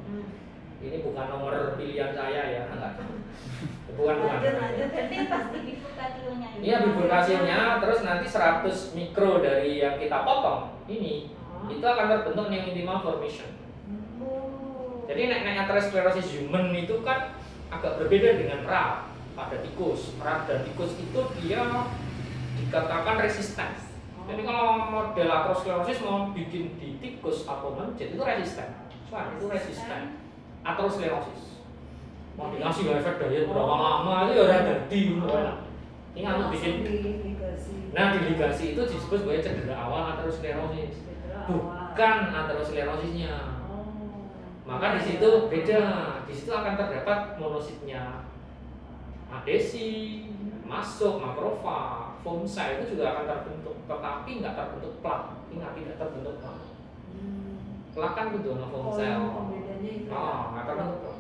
Ini bukan nomor pilihan saya ya, enggak. Bukan. Berarti pasti bifurkasionya. Iya, bifurkasionya, terus nanti 100 mikro dari yang kita potong ini itu akan terbentuk neo intimal formation. Jadi naik aterosklerosis human itu kan agak berbeda dengan rat pada tikus. Rat dan tikus itu dia dikatakan resisten. Jadi kalau model aterosklerosis mau bikin di tikus atau mencet itu resisten. Soalnya itu resisten aterosklerosis. Mau dikasih efek diet berapa lama itu ya udah jadi. Ini harus bikin. Nah di ligasi itu disebut sebagai cedera awal aterosklerosis, bukan aterosklerosisnya. Maka di situ beda, di situ akan terdapat monositnya, adesi, masuk makrofag, foam cell itu juga akan terbentuk, tetapi nggak terbentuk plak, tidak terbentuk plak. Plak kan itu foam cell. Nggak terbentuk plak.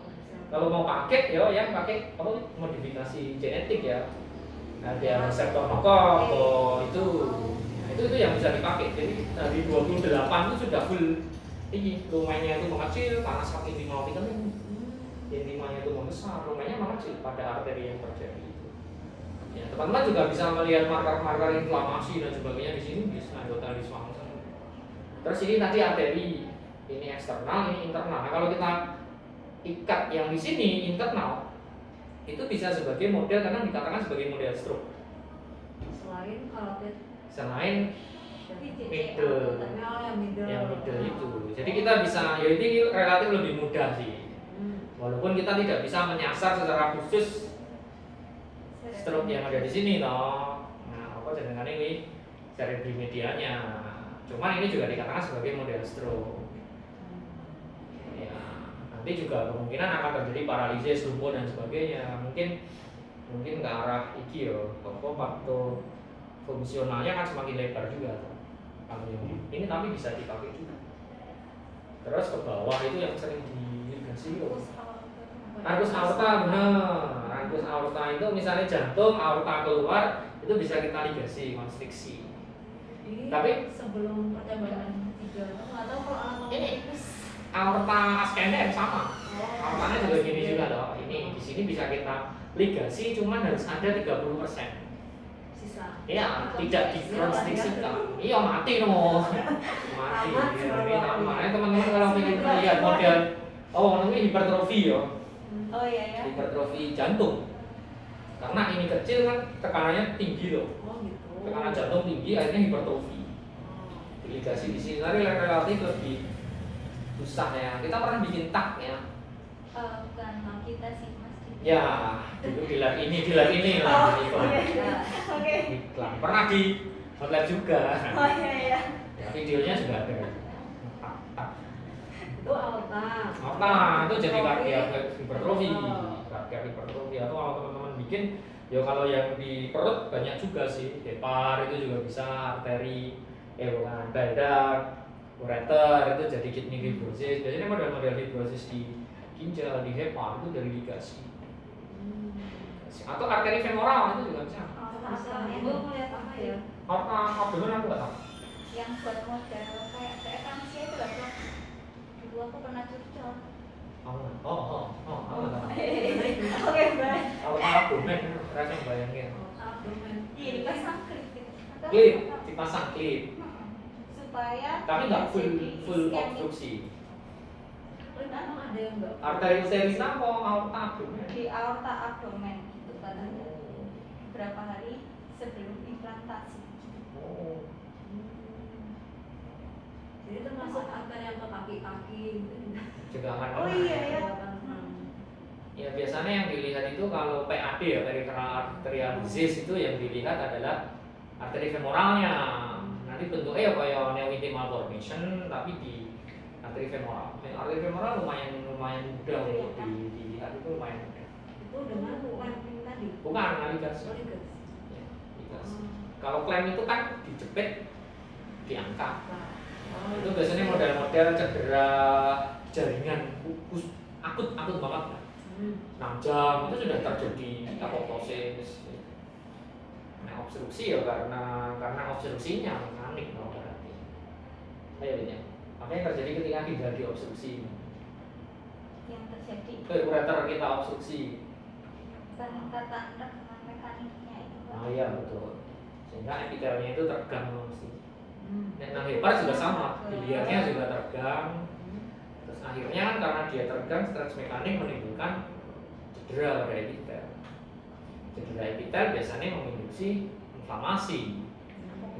Kalau mau pakai ya, yang pakai apa modifikasi genetik ya, ada reseptor nokok itu yang bisa dipakai. Jadi dari 28 itu sudah full. Tinggi, rumahnya itu mengecil karena saking intimal kan intimanya itu membesar, rumahnya mengecil pada arteri yang terjadi itu. Ya, teman-teman juga bisa melihat marker-marker inflamasi dan sebagainya di sini bisa anggota dysfunction. Terus ini tadi arteri, ini eksternal, ini internal. Nah, kalau kita ikat yang di sini internal, itu bisa sebagai model karena dikatakan sebagai model stroke. Selain middle itu. Jadi kita bisa, ya ini relatif lebih mudah sih. Walaupun kita tidak bisa menyasar secara khusus stroke yang ada di sini toh. Nah, apa jenengan ini cerebri medianya. Cuman ini juga dikatakan sebagai model stroke. Ya, nanti juga kemungkinan akan terjadi paralisis, lumpuh dan sebagainya. Mungkin ke arah iki yo, faktor fungsionalnya kan semakin lebar juga toh. Ini tapi bisa dipakai juga. Terus ke bawah itu yang sering diligasi arcus aorta, benar. Arcus aorta itu misalnya jantung, aorta keluar itu bisa kita ligasi, konstriksi. Tapi sebelum percambaran 3 atau kalau ini aorta ascendens sama. Aortanya juga gini juga loh. Ini di sini bisa kita ligasi, cuman harus ada 30%. Iya, tidak dikonstriksikan. Iya mati no. Mati. Ini namanya teman-teman kalau ingin lihat model namanya hipertrofi ya. Oh iya ya. Hipertrofi jantung. Karena ini kecil kan tekanannya tinggi loh. Tekanan jantung tinggi akhirnya hipertrofi. Ligasi di sini relatif lebih susah ya. Kita pernah bikin tak ya. Bukan kita sih Mas. Ya, dulu di lab ini lah. Oke. Iklan. Pernah di outlet juga. Oh iya. Ya, videonya juga ada. Itu Alta. Alta itu jadi kardiak hipertrofi. Kardiak hipertrofi atau kalau teman-teman bikin, ya kalau yang di perut banyak juga sih. Hepar itu juga bisa, arteri, bukan, badak, ureter itu jadi kidney fibrosis. Biasanya model-model fibrosis di ginjal, di hepar itu dari ligasi. Atau arteri femoral itu juga bisa. Itu melihat apa ya? Abdomen aku nggak tahu. Yang buat model kayak ekansia itu loh. Dulu aku pernah curcol. Oke, baik. Kalau abdomen rasanya bayangin. Abdomen. Iya, dipasang klip gitu. Klip, dipasang klip. Supaya Tapi nggak full iskemik. obstruksi. Memang ada yang enggak. Arteri uterina apa aorta abdomen? Di aorta abdomen itu katanya. Berapa hari sebelum implantasi. Oh. Jadi termasuk arteri yang ke kaki-kaki gitu. Juga akan. Oh iya ya. Ya biasanya yang dilihat itu kalau PAD ya, peripheral arterial disease, itu yang dilihat adalah arteri femoralnya. Nanti bentuknya kayak neointimal malformation tapi di arteri femoral. Arteri femoral lumayan mudah untuk dilihat, itu lumayan mudah. Itu dengan klem tadi. Bukan naligas. Oh, ligas. Ya, ligas. Kalau klem itu kan dijepit, diangkat. Itu biasanya model-model cedera jaringan akut banget. 6 jam itu sudah terjadi apoptosis. Nah, obstruksi ya karena obstruksinya mekanik loh berarti. Ayo lihat. Apa yang terjadi ketika ginjal diobstruksi? Yang terjadi Ureter kita obstruksi. peningkatan rekaman mekaniknya itu. Oh iya betul. Sehingga epitelnya itu tergang mesti. Nah, hepar juga sama, biliarnya juga tergang. Terus akhirnya kan karena dia tergang, stres mekanik menimbulkan cedera pada epitel. Cedera epitel biasanya menginduksi inflamasi.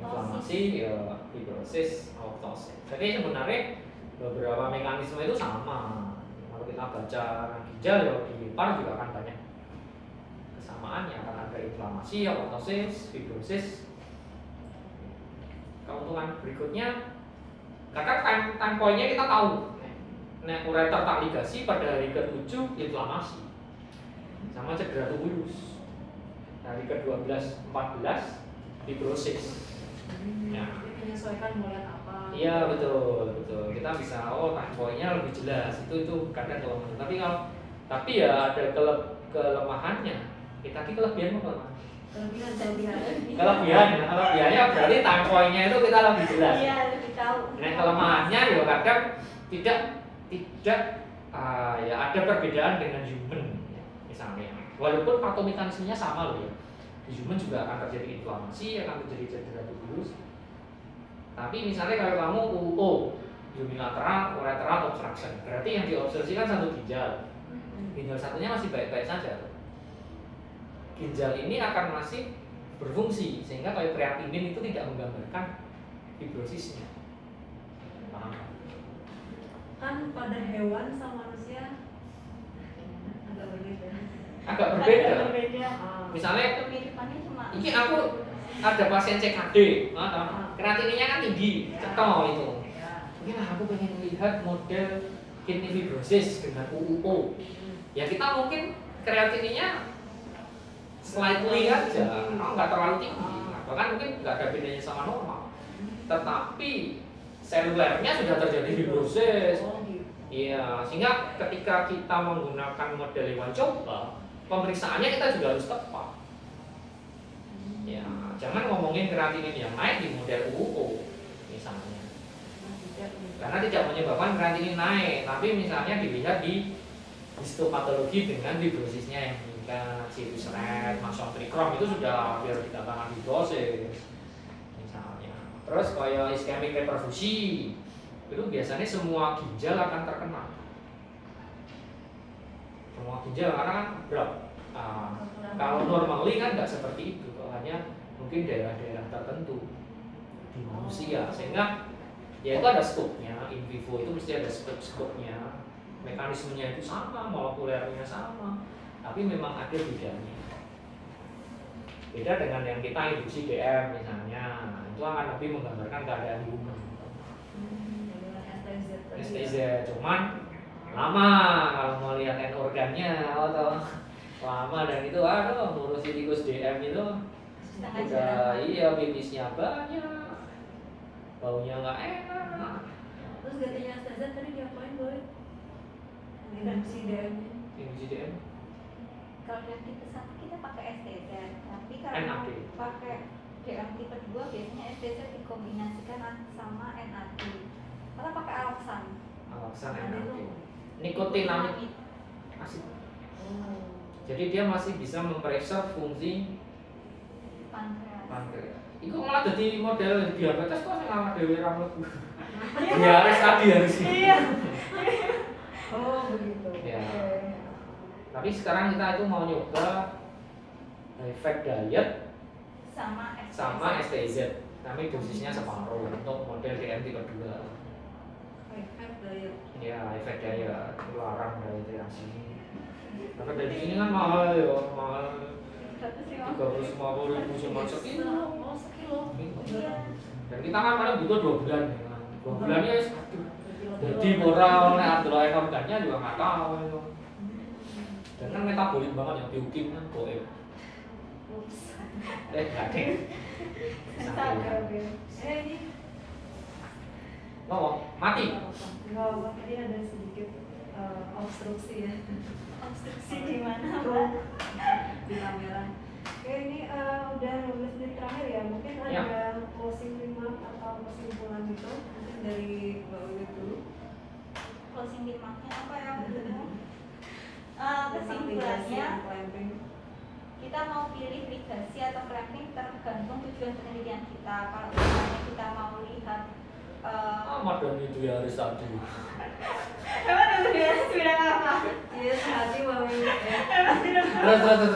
Inflamasi ya fibrosis, apoptosis. Jadi sebenarnya beberapa mekanisme itu sama. Kalau kita baca ginjal ya di hepar juga akan banyak kesamaannya, karena ada inflamasi, apoptosis, fibrosis. Keuntungan berikutnya, karena time point-nya kita tahu. Nah, ureter tak ligasi pada hari ke-7 inflamasi. Sama cedera tubulus. Hari ke-12, 14 fibrosis. Ya. Menyesuaikan mulai apa? Iya betul. Kita bisa time point-nya lebih jelas. Itu kadang kelemahan. Tapi ya ada kelemahannya. Kita kelebihan apa kelemahan? Kelebihannya berarti time point-nya itu kita lebih jelas. Iya, lebih tahu. Nah, kelemahannya ya kadang tidak ya ada perbedaan dengan human ya, misalnya. Walaupun patomekanismenya sama loh ya. Di human juga akan terjadi inflamasi, akan terjadi cedera tubulus. Tapi misalnya kalau kamu UO, unilateral ureteral obstruction, berarti yang diobstruksi kan satu ginjal. Ginjal satunya masih baik-baik saja. Ginjal ini akan masih berfungsi sehingga kalau kreatinin itu tidak menggambarkan fibrosisnya. Paham? Kan pada hewan sama manusia agak berbeda. Misalnya kemiripannya cuma ini aku ada pasien CKD, kreatininnya kan tinggi, cetok itu. Mungkin aku pengen lihat model kidney fibrosis dengan UUO. Ya kita mungkin kreatininnya slightly aja, nggak terlalu tinggi, bahkan mungkin nggak ada bedanya sama normal. Tetapi selulernya sudah terjadi fibrosis. Iya, sehingga ketika kita menggunakan model hewan coba, pemeriksaannya kita juga harus tepat. Ya, jangan ngomongin kreatinin yang naik di model UO misalnya. Karena tidak menyebabkan kreatinin naik, tapi misalnya dilihat di histopatologi dengan fibrosisnya yang meningkat, cirrus red, masontrikrom itu sudah hampir dikatakan fibrosis misalnya. Terus kayak iskemik reperfusi itu biasanya semua ginjal akan terkena. Semua ginjal karena kan berat. Kalau normally kan nggak seperti itu, hanya mungkin daerah-daerah tertentu di manusia, sehingga ya itu ada skopnya. In vivo itu mesti ada skopnya. mekanismenya itu sama, molekulernya sama, tapi memang ada bedanya. Beda dengan yang kita induksi DM misalnya, itu akan lebih menggambarkan keadaan human. STZ, cuman lama kalau mau lihat end organnya atau lama, dan itu aduh ngurusi tikus DM itu udah iya pipisnya banyak, baunya nggak enak. Terus gantinya STZ tadi diapain boy? Induksi DM. Induksi DM? Kalau yang tipe 1 kita pakai STZ, tapi kalau NAD. pakai DM tipe 2 biasanya STZ dikombinasikan sama NAD. Kalau pakai aloksan. Aloksan NAD. Nikotinamid asid. Jadi dia masih bisa mempreserve fungsi pankreas. Iku malah jadi model diabetes kok sing awak dhewe ra mlebu. Diares tadi harus. Iya. Oh begitu. Ya. Tapi sekarang kita itu mau nyoba efek diet sama STZ. Tapi dosisnya separuh untuk model DM tipe 2. Efek diet. Ya, efek diet larang dari terasi. Tapi dari sini kan mahal ya, mahal 350.000 cuma sekilo. Oh sekilo. Iya. Dan kita kan paling butuh 2 bulan ya. 2 bulan ya jadi moral artikel organnya juga nggak tahu itu. Dan kan metabolik banget yang biokim kan goib. Nggak deh. Ini Mati. enggak apa, tadi ada sedikit obstruksi ya. Obstruksi di mana, Tuh, Mbak? di kamera. Oke, ini udah 15 menit terakhir ya. Mungkin ada closing remark atau kesimpulan gitu. Mungkin dari Mbak Wiwit dulu. Closing remarknya apa ya? Kesimpulannya kita mau pilih ligasi atau clamping tergantung tujuan penelitian kita. Kalau misalnya kita mau lihat Madon itu ya harus tadi. emang dulu dia bilang apa? Iya, sehati Mbak Wiwit ya. Terus kalau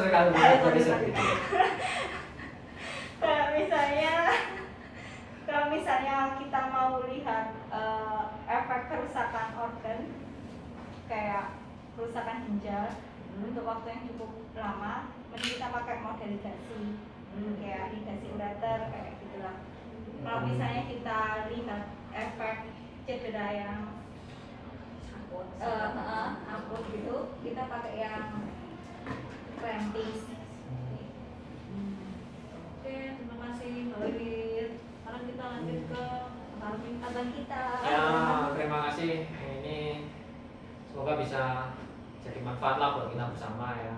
kalau misalnya kita mau lihat efek kerusakan organ kayak kerusakan ginjal untuk waktu yang cukup lama, mending kita pakai model ligasi kayak ligasi ureter kayak gitulah. Kalau misalnya kita lihat efek cedera yang akut gitu, kita pakai yang clamping. Oke, terima kasih Mbak Wiwit. Sekarang kita lanjut ke Abang kita. Ya, terima kasih. Ini semoga bisa jadi manfaat lah buat kita bersama ya.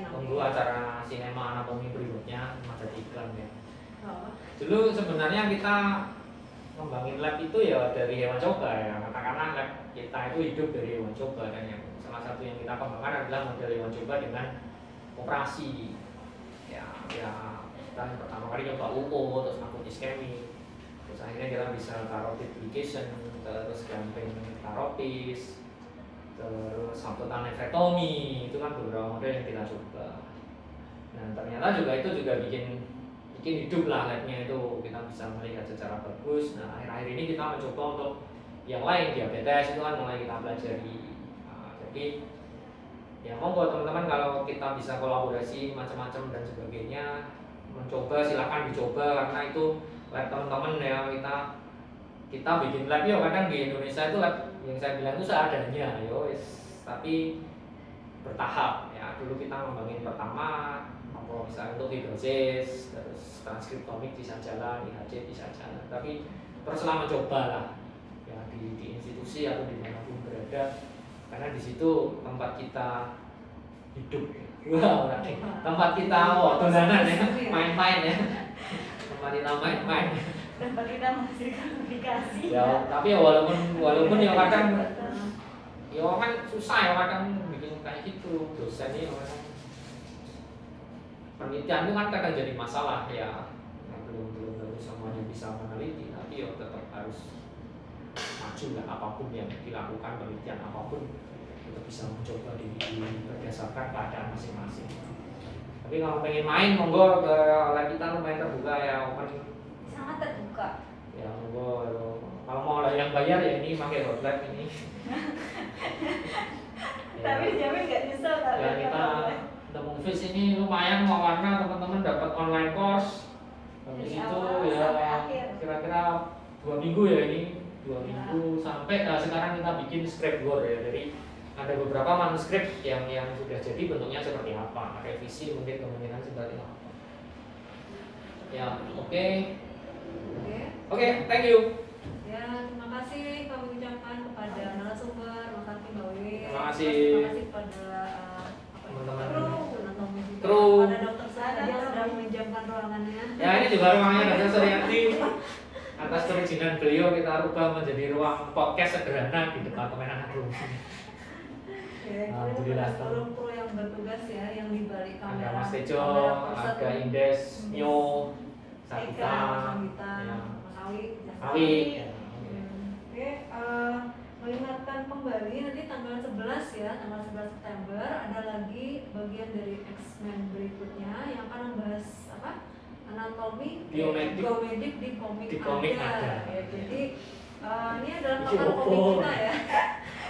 Tunggu acara sinema anatomi berikutnya, masa iklan ya. Dulu sebenarnya kita ngembangin lab itu ya dari hewan coba ya, katakanlah lab kita itu hidup dari hewan coba, dan yang salah satu yang kita kembangkan adalah model hewan coba dengan operasi. Ya kita pertama kali nyoba UO, terus akut iskemi, terus akhirnya kita bisa carotid ligation, terus clamping carotis, terus subtotal nefrektomi. Itu kan beberapa model yang kita coba. Nah ternyata itu juga bikin hidup lah labnya itu, kita bisa melihat secara bagus. Nah akhir-akhir ini kita mencoba untuk yang lain, diabetes itu kan mulai kita pelajari. Jadi ya monggo teman-teman, kalau kita bisa kolaborasi macam-macam dan sebagainya, mencoba silakan dicoba, karena itu lab teman-teman ya. Kita bikin lab ya kadang di Indonesia itu lab yang saya bilang itu seadanya yo, tapi bertahap ya. Dulu kita ngembangin pertama misalnya untuk hidrosis, terus transkriptomik bisa jalan, IHC bisa jalan, tapi teruslah mencoba lah ya di institusi atau dimanapun berada, karena di situ tempat kita hidup. Wow, tempat kita dolanan ya, main-main ya, tempat kita main-main, tempat kita menghasilkan publikasi ya. Tapi ya walaupun ya kadang ya kan susah ya kadang bikin kayak gitu, dosen ini kadang penelitian itu kan kadang jadi masalah ya, belum semuanya bisa meneliti, tapi ya tetap harus maju lah, apapun yang dilakukan, penelitian apapun kita bisa mencoba berdasarkan keadaan masing-masing. Tapi kalau pengen main monggo ke lab kita lumayan terbuka ya, open, sangat terbuka ya monggo. Kalau mau yang bayar ya ini pakai roadlab ini. Tapi jamin nggak nyesel kalau ya kita The Movies ini lumayan mewarna teman-teman dapat online course. Habis itu ya kira-kira 2 minggu ya ini 2 minggu sampai sekarang kita bikin scrapboard ya. Jadi ada beberapa manuskrip yang sudah jadi bentuknya seperti apa, revisi mungkin kemungkinan seperti apa. Ya, oke, thank you. Ya, terima kasih kami ucapkan kepada narasumber, terima kasih Mbak Wiwi. Terima kasih. Terima kasih kepada Teman-teman kru, pada dokter saya yang sudah meminjamkan ruangannya. Ya, ini juga ruangannya Dr. Suryanti. Atas perizinan beliau kita rubah menjadi ruang podcast sederhana di Departemen Anak Rumah. Alhamdulillah. Kru yang bertugas ya, yang di balik kamera. Ada Mas Tejo, ada Indes, Nyo, Sabita, Mas Awi. Oke, mengingatkan kembali nanti tanggal 11 ya, tanggal 11 September ada lagi bagian dari X-Men berikutnya yang akan membahas apa? Anatomi biomedik di komik ada. Ya, jadi ini adalah pakar komik kita ya.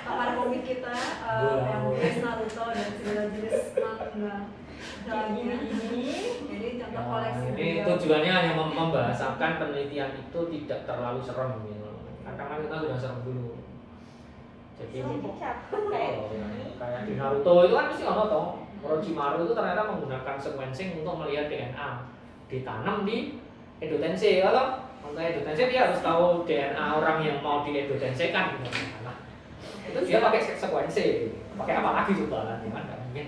Pakar komik kita yang jenis Naruto dan segala jenis manga lainnya. Jadi contoh koleksi. Ini tujuannya hanya membahasakan penelitian itu tidak terlalu serem gitu. Kadang kita sudah serem dulu. Jadi kayak di Naruto itu kan mesti ono toh. Orochimaru itu ternyata menggunakan sequencing untuk melihat DNA ditanam di Edo Tensei kalau untuk Edo Tensei dia harus tahu DNA orang yang mau di Edo Tensei kan gitu. Nah, itu dia pakai sequencing, pakai apa lagi coba nanti kan nggak mungkin.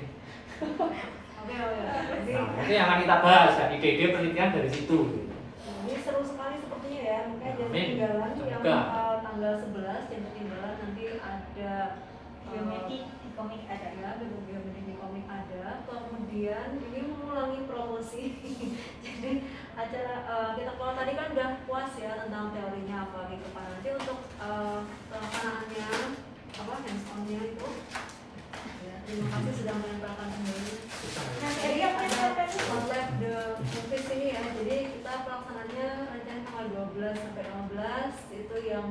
Nah, itu yang akan kita bahas dan ide-ide penelitian dari situ. Ini seru sekali sepertinya ya, makanya jangan ketinggalan yang tanggal 11 jangan ketinggalan nanti ada biomedik di komik ada ya, biomedik di komik ada. Kemudian ini mengulangi promosi. Jadi acara kita kalau tadi kan udah puas ya tentang teorinya apa gitu kan. Nanti untuk pelaksanaannya apa hands-on-nya itu. Ya, terima kasih sudah menempelkan kembali. Jadi ada Outlab The Movies ini ya. Jadi kita pelaksanaannya rencana tanggal 12 sampai 15 itu yang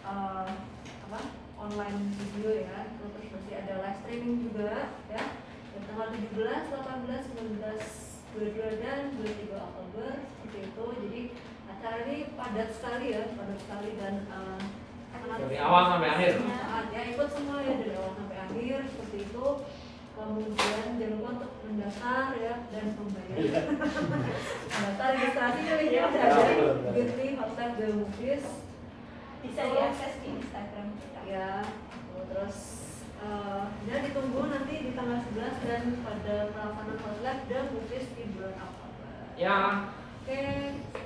apa? Online video ya. Terus masih ada live streaming juga ya. Dan tanggal 17, 18, 19, 22 dan 23 Oktober seperti itu. Jadi acara ini padat sekali ya, dan dari awal sampai akhir. Ya ikut semua ya dari awal sampai akhir seperti itu. Kemudian jangan lupa untuk mendaftar ya dan membayar. Mendaftar registrasi ya udah ada di Outlab The Movies. Bisa diakses di Instagram kita. Ya, terus ya ditunggu nanti di tanggal 11 dan pada pelaksanaan Outlab The Movies di bulan Oktober. Ya. Oke,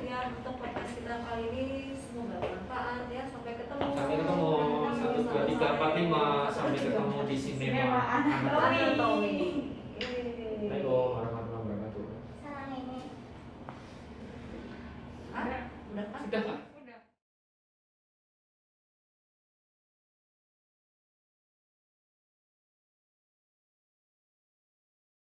ya untuk podcast kita kali ini semoga bermanfaat ya. Sampai ketemu. Sampai ketemu 1, 2, 3, 4, 5. Sampai ketemu di sinema Anatomi. Assalamualaikum warahmatullahi wabarakatuh. Salam ini. Udah kan? Sudah.